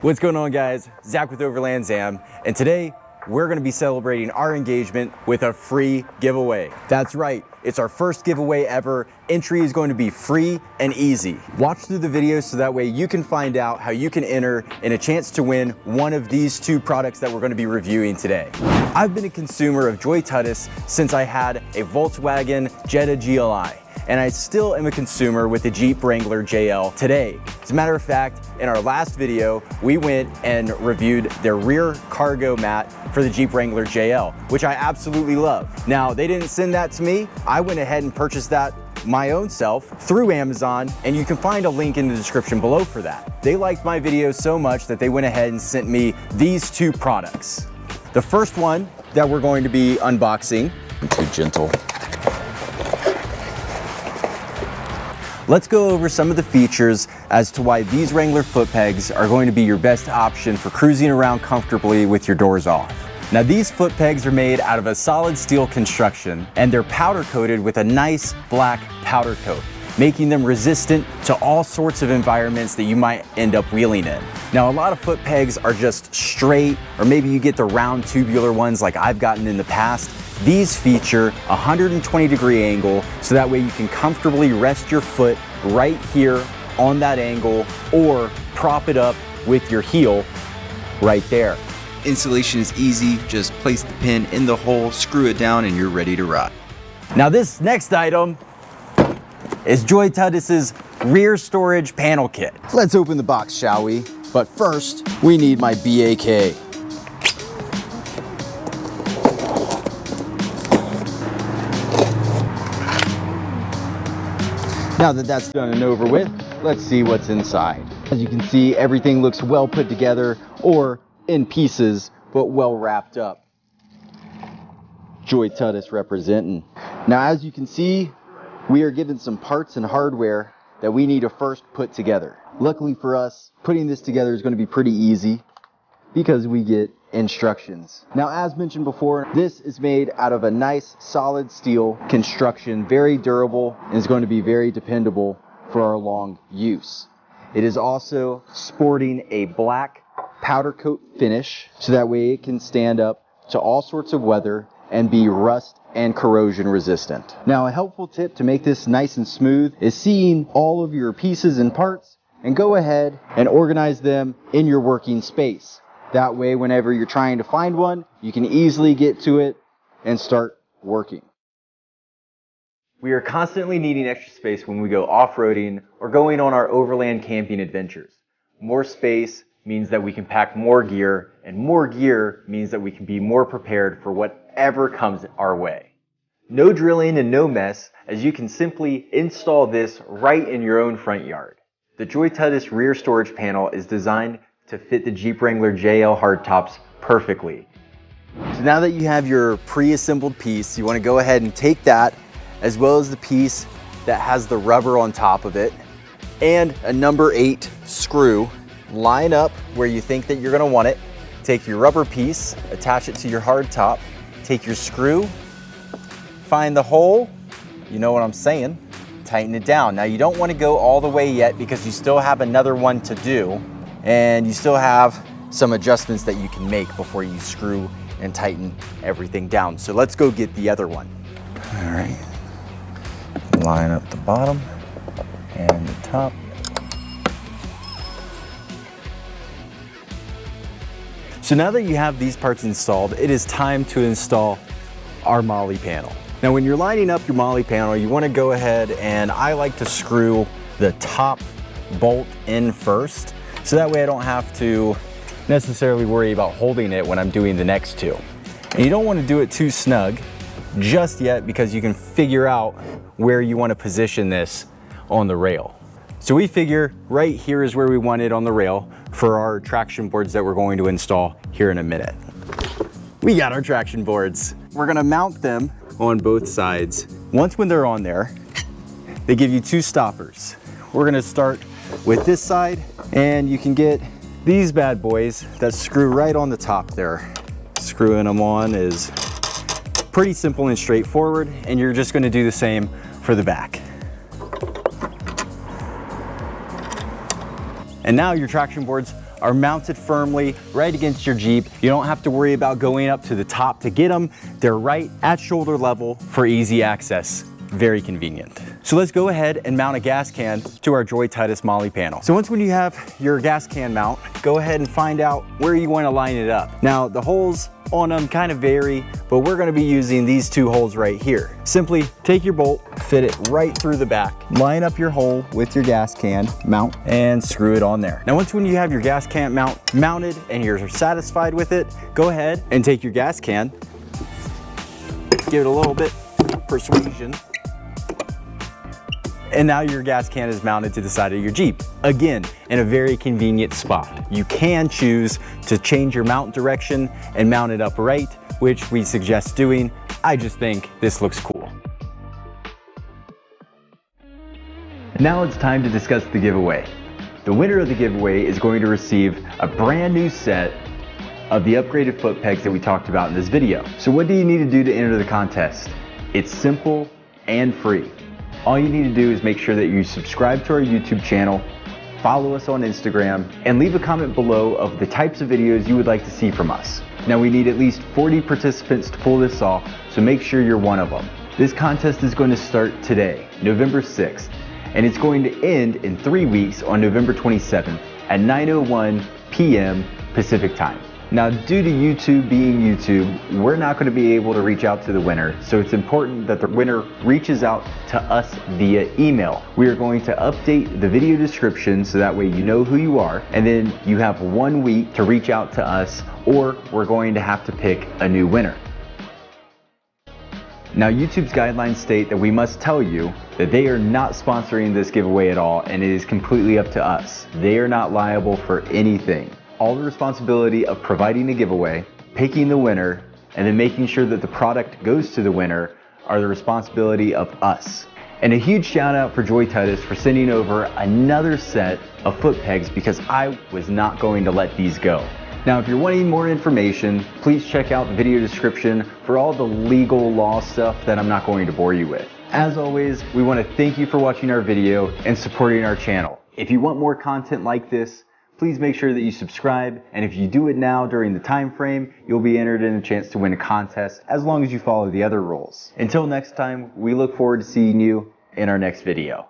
What's going on, guys? Zach with OverlandZAM, and today we're going to be celebrating our engagement with a free giveaway. That's right, it's our first giveaway ever. Entry is going to be free and easy. Watch through the video so that way you can find out how you can enter in a chance to win one of these two products that we're going to be reviewing today. I've been a consumer of Joytutus since I had a Volkswagen Jetta GLI. And I still am a consumer with the Jeep Wrangler JL today. As a matter of fact, in our last video, we went and reviewed their rear cargo mat for the Jeep Wrangler JL, which I absolutely love. Now, they didn't send that to me. I went ahead and purchased that my own self through Amazon, and you can find a link in the description below for that. They liked my video so much that they went ahead and sent me these two products. The first one that we're going to be unboxing, I'm too gentle. Let's go over some of the features as to why these Wrangler foot pegs are going to be your best option for cruising around comfortably with your doors off. Now, these foot pegs are made out of a solid steel construction, and they're powder coated with a nice black powder coat, making them resistant to all sorts of environments that you might end up wheeling in. Now, a lot of foot pegs are just straight, or maybe you get the round tubular ones like I've gotten in the past. These feature a 120-degree angle, so that way you can comfortably rest your foot right here on that angle, or prop it up with your heel right there. Installation is easy, just place the pin in the hole, screw it down, and you're ready to ride. Now, this next item is Joytutus's rear storage panel kit. Let's open the box, shall we? But first, we need my BAK. Now that that's done and over with, let's see what's inside. As you can see, everything looks well put together, or in pieces, but well wrapped up. Joytutus representing. Now, as you can see, we are given some parts and hardware that we need to first put together. Luckily for us, putting this together is going to be pretty easy because we get instructions. Now, as mentioned before, this is made out of a nice solid steel construction, very durable, and is going to be very dependable for our long use. It is also sporting a black powder coat finish, so that way it can stand up to all sorts of weather and be rust and corrosion resistant. Now, a helpful tip to make this nice and smooth is seeing all of your pieces and parts and go ahead and organize them in your working space. That way, whenever you're trying to find one, you can easily get to it and start working. We are constantly needing extra space when we go off-roading or going on our overland camping adventures. More space means that we can pack more gear, and more gear means that we can be more prepared for whatever comes our way. No drilling and no mess, as you can simply install this right in your own front yard. The Joytutus rear storage panel is designed to fit the Jeep Wrangler JL hardtops perfectly. So now that you have your pre-assembled piece, you want to go ahead and take that, as well as the piece that has the rubber on top of it, and a number 8 screw. Line up where you think that you're going to want it. Take your rubber piece, attach it to your hardtop, take your screw, find the hole, you know what I'm saying, tighten it down. Now, you don't want to go all the way yet because you still have another one to do, and you still have some adjustments that you can make before you screw and tighten everything down. So let's go get the other one. All right, line up the bottom and the top. So now that you have these parts installed, it is time to install our MOLLE panel. Now, when you're lining up your MOLLE panel, you want to go ahead, and I like to screw the top bolt in first, so that way I don't have to necessarily worry about holding it when I'm doing the next two. And you don't want to do it too snug just yet, because you can figure out where you want to position this on the rail. So we figure right here is where we want it on the rail for our traction boards that we're going to install here in a minute. We got our traction boards. We're gonna mount them on both sides. Once when they're on there, they give you 2 stoppers. We're gonna start with this side, and you can get these bad boys that screw right on the top there. Screwing them on is pretty simple and straightforward, and you're just gonna do the same for the back. And now your traction boards are mounted firmly right against your Jeep. You don't have to worry about going up to the top to get them. They're right at shoulder level for easy access. Very convenient. So let's go ahead and mount a gas can to our Joytutus MOLLE panel. So when you have your gas can mount, go ahead and find out where you want to line it up. Now the holes on them kind of vary, but we're going to be using these two holes right here. Simply take your bolt, fit it right through the back, line up your hole with your gas can mount, and screw it on there. Now when you have your gas can mounted and you're satisfied with it, go ahead and take your gas can, give it a little bit of persuasion, and now your gas can is mounted to the side of your Jeep. Again, in a very convenient spot. You can choose to change your mount direction and mount it upright, which we suggest doing. I just think this looks cool. Now it's time to discuss the giveaway. The winner of the giveaway is going to receive a brand new set of the upgraded foot pegs that we talked about in this video. So what do you need to do to enter the contest? It's simple and free. All you need to do is make sure that you subscribe to our YouTube channel, follow us on Instagram, and leave a comment below of the types of videos you would like to see from us. Now we need at least 40 participants to pull this off, so make sure you're one of them. This contest is going to start today, November 6th, and it's going to end in 3 weeks on November 27th at 9:01 p.m. Pacific time. Now, due to YouTube being YouTube, we're not going to be able to reach out to the winner, so it's important that the winner reaches out to us via email. We are going to update the video description so that way you know who you are, and then you have 1 week to reach out to us, or we're going to have to pick a new winner. Now, YouTube's guidelines state that we must tell you that they are not sponsoring this giveaway at all, and it is completely up to us. They are not liable for anything. All the responsibility of providing a giveaway, picking the winner, and then making sure that the product goes to the winner are the responsibility of us. And a huge shout out for Joytutus for sending over another set of foot pegs because I was not going to let these go. Now, if you're wanting more information, please check out the video description for all the legal law stuff that I'm not going to bore you with. As always, we want to thank you for watching our video and supporting our channel. If you want more content like this, please make sure that you subscribe, and if you do it now during the time frame, you'll be entered in a chance to win a contest as long as you follow the other rules. Until next time, we look forward to seeing you in our next video.